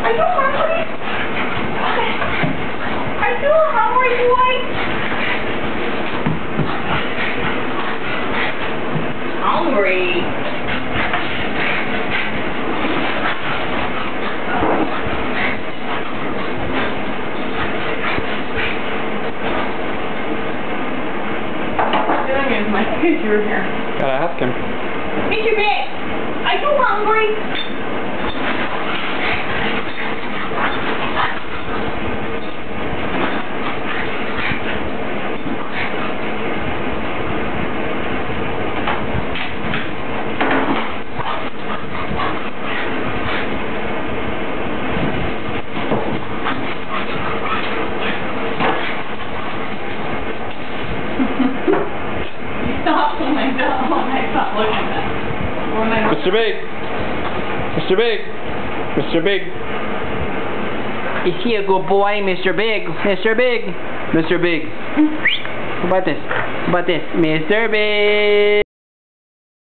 Are you hungry? Are you a hungry boy? Hungry. My picture here. Gotta ask him. Mr. Big, are you hungry? Stop when I stop looking at that. Mr. Big! Mr. Big! Mr. Big! Is he a good boy, Mr. Big? Mr. Big! Mr. Big! How about this? How about this? Mr. Big!